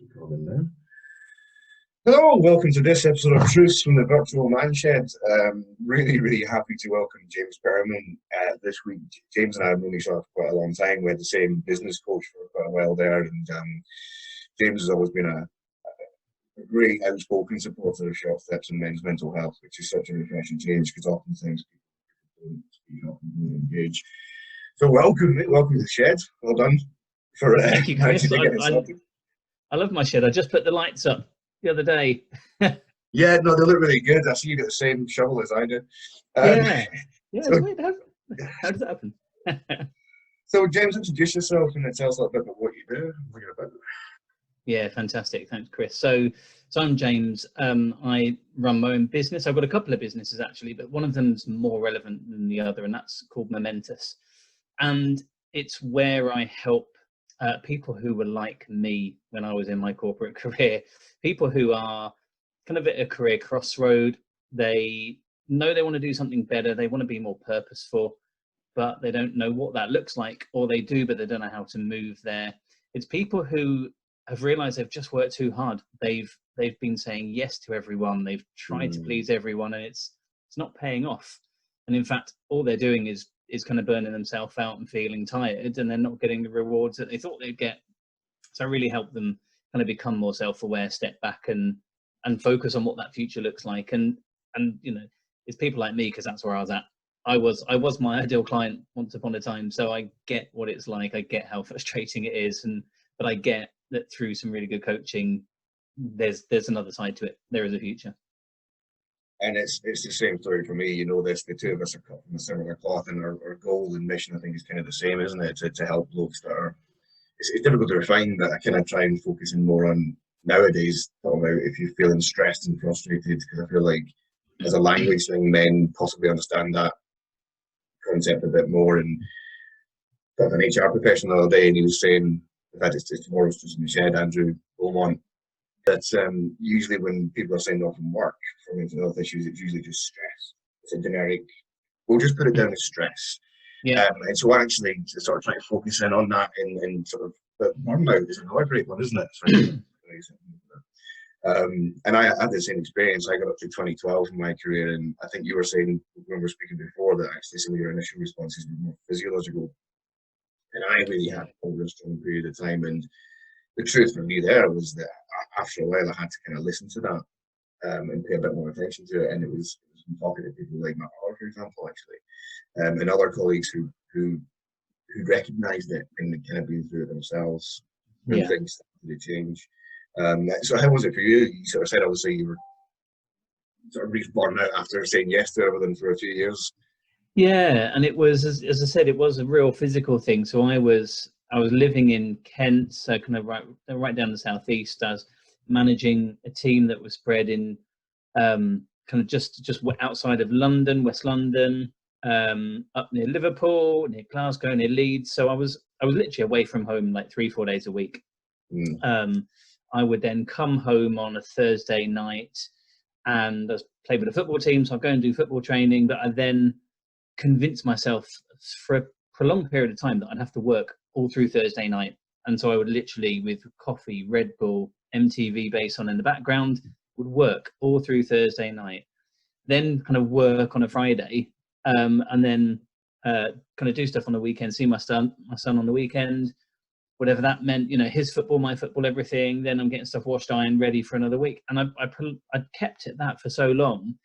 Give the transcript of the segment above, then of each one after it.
Recording now. Hello, welcome to this episode of Truths from the Virtual Man Shed. Really happy to welcome James Perryman this week. James and I have known each other for quite a long time. We had the same business coach for quite a while there, and James has always been a great outspoken supporter of short steps and men's mental health, which is such a refreshing change because oftentimes people don't speak up and really engage. So welcome to the shed. Well done for Thank you, Chris. I love my shed. I just put the lights up the other day. Yeah, no, they look really good. I see you got the same shovel as I do. Yeah, so, it's weird. How does that happen? So, James, introduce yourself and tell us a little bit about what you do. What you're about. Yeah, fantastic. Thanks, Chris. So I'm James. I run my own business. I've got a couple of businesses actually, but one of them's more relevant than the other, and that's called Momentous. And it's where I help people who were like me when I was in my corporate career, people who are kind of at a career crossroad. They know they want to do something better. They want to be more purposeful, but they don't know what that looks like, or they do, but they don't know how to move there. It's people who have realized they've just worked too hard. They've been saying yes to everyone. They've tried to please everyone, and it's not paying off. And in fact, all they're doing is kind of burning themselves out and feeling tired, and they're not getting the rewards that they thought they'd get. So I really help them kind of become more self-aware, step back and focus on what that future looks like. And you know, it's people like me, because that's where I was at. I was my ideal client once upon a time. So I get what it's like. I get how frustrating it is. But I get that through some really good coaching, there's another side to it. There is a future. And it's the same story for me. You know this, the two of us are cut from a similar cloth, and our goal and mission, I think, is kind of the same, isn't it? To help blokes that are, it's difficult to refine, but I kind of try and focus in more on nowadays, talking about if you're feeling stressed and frustrated, because I feel like as a language thing, men possibly understand that concept a bit more. And I got an HR professional the other day, and he was saying, in fact, it's tomorrow's just in the shed, Andrew Beaumont, that usually when people are signed off from work for mental health issues, it's usually just stress. It's a generic, we'll just put it down as stress. Yeah. And so actually to sort of try to focus in on that and sort of, but burnout is another great one, isn't it? And I had the same experience. I got up to 2012 in my career, and I think you were saying when we were speaking before that actually some of your initial responses were more physiological. And I really had over a strong period of time. And the truth for me there was that after a while I had to kind of listen to that and pay a bit more attention to it. And it was from talking to people like Matt, for example, actually, and other colleagues who recognised it and kind of been through it themselves. When things started to change. So how was it for you? You sort of said obviously you were sort of reached burnout after saying yes to everything for a few years. Yeah, and it was, as I said, it was a real physical thing. So I was living in Kent, so kind of right down the southeast. I was managing a team that was spread in kind of just outside of London, West London, up near Liverpool, near Glasgow, near Leeds. So I was literally away from home like 3-4 days a week. I would then come home on a Thursday night, and I played with a football team, so I'd go and do football training. But I then convinced myself for a prolonged period of time that I'd have to work all through Thursday night. And so I would literally, with coffee, Red Bull, MTV bass on in the background, would work all through Thursday night, then kind of work on a Friday, and then kind of do stuff on the weekend, see my son on the weekend, whatever that meant, you know, his football, my football, everything. Then I'm getting stuff washed, ironed, ready for another week. And I kept it that for so long.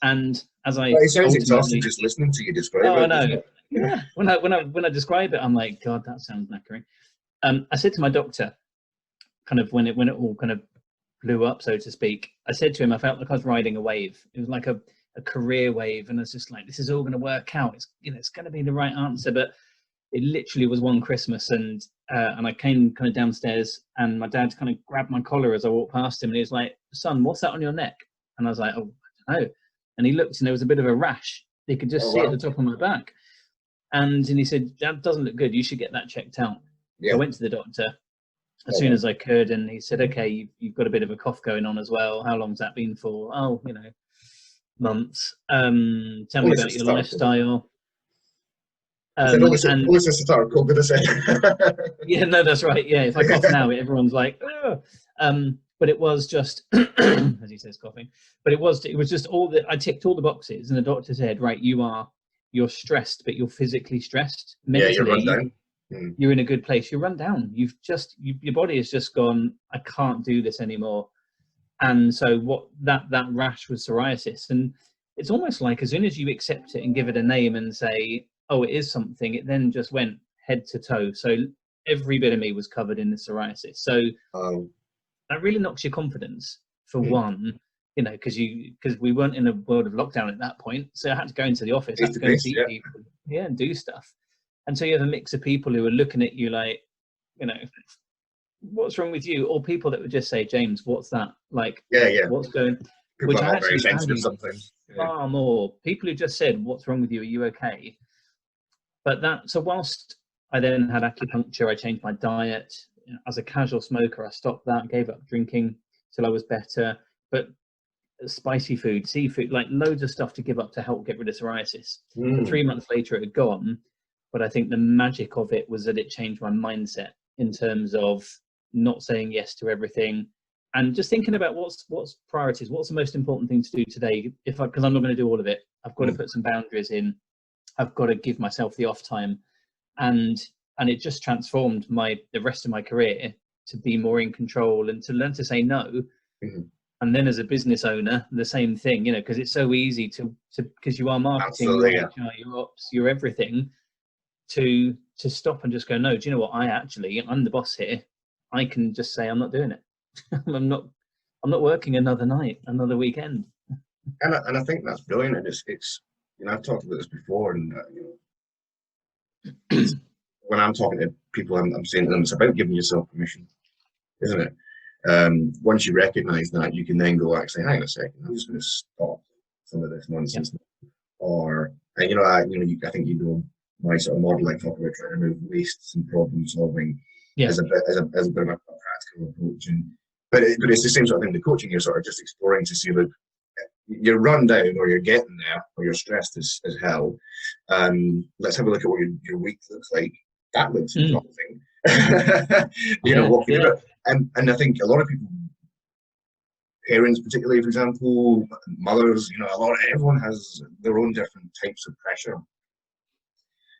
And as it sounds exhausting just listening to you describe it. Oh, I know. Yeah. When I describe it, I'm like, God, that sounds knackering. I said to my doctor, kind of when it all kind of blew up, so to speak, I said to him, I felt like I was riding a wave. It was like a career wave, and I was just like, this is all going to work out. It's, you know, it's going to be the right answer. But it literally was one Christmas, and I came kind of downstairs, and my dad kind of grabbed my collar as I walked past him, and he was like, "Son, what's that on your neck?" And I was like, "Oh, I don't know." And he looked, and there was a bit of a rash. He could just see at the top of my back. And he said, "That doesn't look good. You should get that checked out." So I went to the doctor as soon as I could, and he said, "Okay, you've got a bit of a cough going on as well. How long's that been for?" "Oh, you know, months. Tell me about your lifestyle." And always just to start COVID, I said. yeah, no, that's right. Yeah, if I cough now, everyone's like, oh. But it was just, as he says, coughing. But it was just all that I ticked all the boxes, and the doctor said, right, you're stressed, but you're physically stressed. Yeah, you're run Mentally, down. you're in a good place. You're run down. Your body has just gone, I can't do this anymore. And so what that rash was psoriasis, and it's almost like as soon as you accept it and give it a name and say, oh, it is something, it then just went head to toe. So every bit of me was covered in the psoriasis. So that really knocks your confidence for one, you know, because we weren't in a world of lockdown at that point. So I had to go into the office, I had to go and see people, and do stuff. And so you have a mix of people who are looking at you like, you know, what's wrong with you? Or people that would just say, James, what's that? Like, what's going? People Which are I not actually very sensitive value sometimes. far more. People who just said, what's wrong with you? Are you okay? But so whilst I then had acupuncture, I changed my diet. As a casual smoker, I stopped that, gave up drinking till I was better. But spicy food, seafood, like loads of stuff to give up to help get rid of psoriasis. And 3 months later, it had gone. But I think the magic of it was that it changed my mindset in terms of not saying yes to everything and just thinking about what's priorities, what's the most important thing to do today. Because I'm not going to do all of it, I've got to put some boundaries in. I've got to give myself the off time, and it just transformed the rest of my career to be more in control and to learn to say no. And then as a business owner, the same thing, you know, because it's so easy to because you are marketing, you're HR, you're ops, you're everything, to stop and just go, no, do you know what? I'm the boss here. I can just say I'm not doing it. I'm not working another night, another weekend. And I think that's brilliant. And it's you know, I've talked about this before, and you know, when I'm talking to people, I'm saying to them, it's about giving yourself permission, isn't it? Once you recognise that, you can then go, actually, hang on a second, I'm just going to stop some of this nonsense. Yep. Or, and you know, I think you know my sort of model. I talk about trying to remove wastes and problem solving as a bit of a practical approach. But it's the same sort of thing. The coaching, you're sort of just exploring to see that you're run down, or you're getting there, or you're stressed as hell. Let's have a look at what your week looks like. That looks exhausting. You know, walking through it. And I think a lot of people, parents particularly, for example, mothers, you know, everyone has their own different types of pressure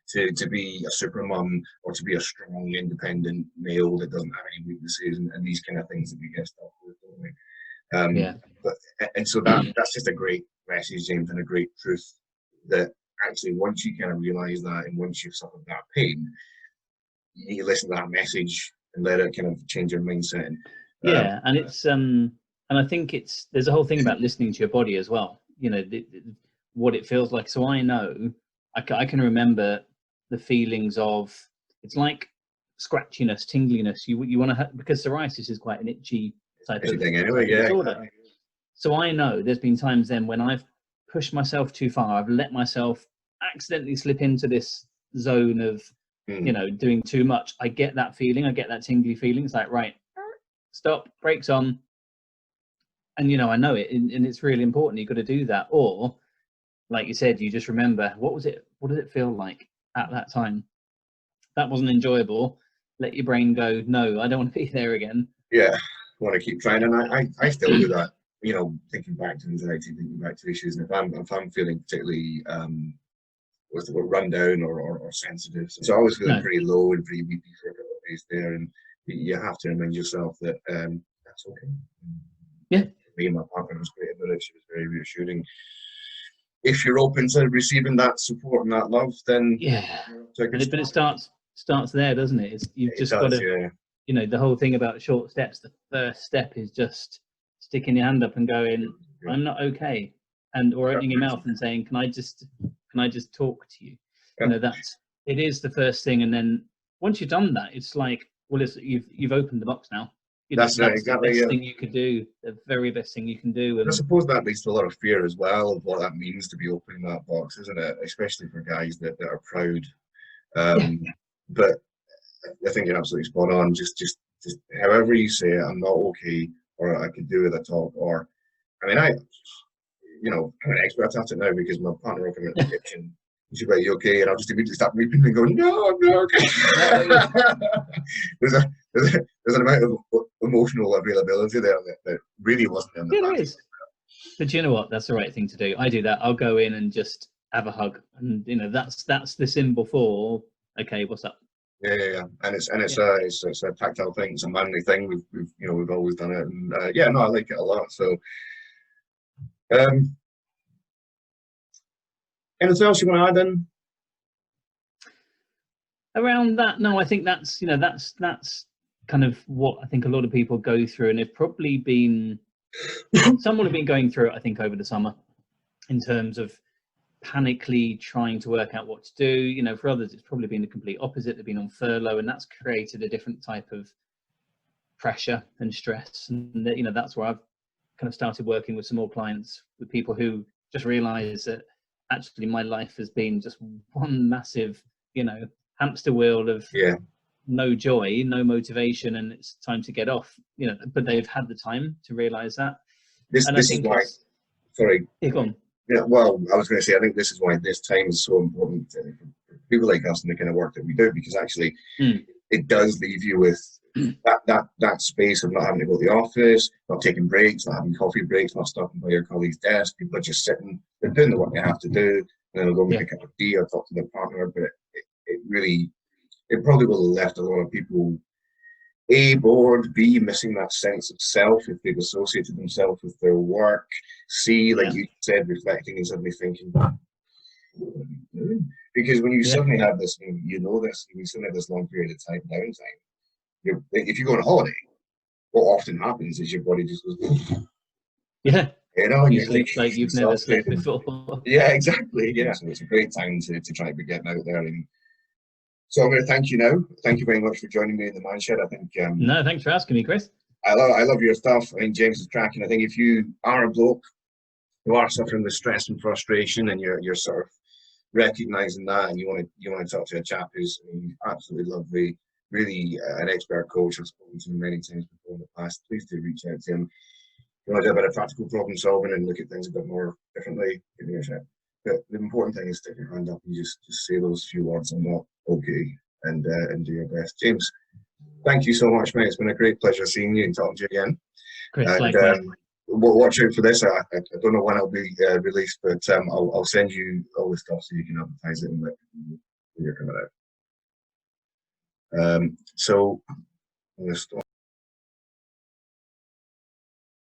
to be a super mum, or to be a strong, independent male that doesn't have any weaknesses, and these kind of things that we get stuck with, don't we? And so that's just a great message, James, and a great truth, that actually once you kind of realise that, and once you've suffered that pain, you need to listen to that message and let it kind of change your mindset. And it's and I think there's a whole thing about listening to your body as well. You know, what it feels like. So I know I can remember the feelings of, it's like scratchiness, tingliness. You want to because psoriasis is quite an itchy type of thing anyway. disorder. So I know there's been times then when I've pushed myself too far. I've let myself accidentally slip into this zone of, you know, doing too much. I get that feeling. I get that tingly feeling. It's like, right, stop, brakes on. And, you know, I know it, and it's really important. You've got to do that. Or, like you said, you just remember, what did it feel like at that time? That wasn't enjoyable. Let your brain go, no, I don't want to be there again. Yeah, I want to keep trying. And I still do that, you know, thinking back to anxiety, thinking back to issues. And if I'm feeling particularly, what's the word, run down or sensitive. So I was feeling pretty low and pretty weepy for a couple of days there. And you have to remind yourself that that's okay. Yeah. Me and my partner was great about it. She was very reassuring. If you're open to receiving that support and that love, then but it starts there, doesn't it? You've just got to, you know, the whole thing about short steps. The first step is just sticking your hand up and going, I'm not okay, or opening your mouth and saying, can I just talk to you? You know, it is the first thing, and then once you've done that, it's like, well, you've opened the box now. You know, that's exactly the best thing you could do, the very best thing you can do. And I suppose that leads to a lot of fear as well of what that means to be opening that box, isn't it? Especially for guys that are proud. But I think you're absolutely spot on. Just however you say it, I'm not okay, or I could do with a talk, or I mean, I'm an expert at it now because my partner opened in the kitchen she'll be like, "You okay?" And I'll just immediately start weeping and go, "No, I'm not okay." there's an amount of emotional availability there that really wasn't in the Yeah, there past. is. But you know what? That's the right thing to do. I do that. I'll go in and just have a hug, and that's the symbol for, okay, what's up? Yeah. And it's a tactile thing. It's a manly thing. We've always done it, and yeah, no, I like it a lot. So, anything else you want to add in? Around that, no, I think that's that's kind of what I think a lot of people go through, and they've probably been someone have been going through it, I think, over the summer, in terms of panically trying to work out what to do. For others, it's probably been the complete opposite. They've been on furlough, and that's created a different type of pressure and stress. And that's where I've kind of started working with some more clients, with people who just realize that actually my life has been just one massive, hamster wheel of no joy, no motivation, and it's time to get off. But they've had the time to realize that. This is why. Sorry. Go on. Yeah, well, I was going to say, I think this is why this time is so important for people like us and the kind of work that we do, because actually it does leave you with that space of not having to go to the office, not taking breaks, not having coffee breaks, not stopping by your colleague's desk. People are just sitting, they're doing the work they have to do, and then they'll go make a cup of tea or talk to their partner. But it probably will have left a lot of people A, bored, B, missing that sense of self if they've associated themselves with their work, C, like you said, reflecting and suddenly thinking, what are you doing? Because when you suddenly have this, you suddenly have this long period of time, downtime, if you go on a holiday, what often happens is your body just goes, you sleep like you've never slept before. Yeah, exactly. Yeah, so it's a great time to try to get out there. And so I'm going to thank you now. Thank you very much for joining me in the Man Shed. I think. No, thanks for asking me, Chris. I love your stuff. I think James is cracking. I think if you are a bloke who are suffering with stress and frustration, and you're sort of recognizing that, and you want to talk to a chap who's absolutely lovely, really an expert coach. I've spoken to him many times before in the past. Please do reach out to him. If you want to do a bit of practical problem solving and look at things a bit more differently, give me a shout. But the important thing is stick your hand up and just say those few words, "I'm not okay," and do your best. James, thank you so much, mate. It's been a great pleasure seeing you and talking to you again. Chris, and watch out for this. I don't know when it'll be released, but I'll send you all the stuff so you can advertise it and let when you're coming out. So I'm going to stop.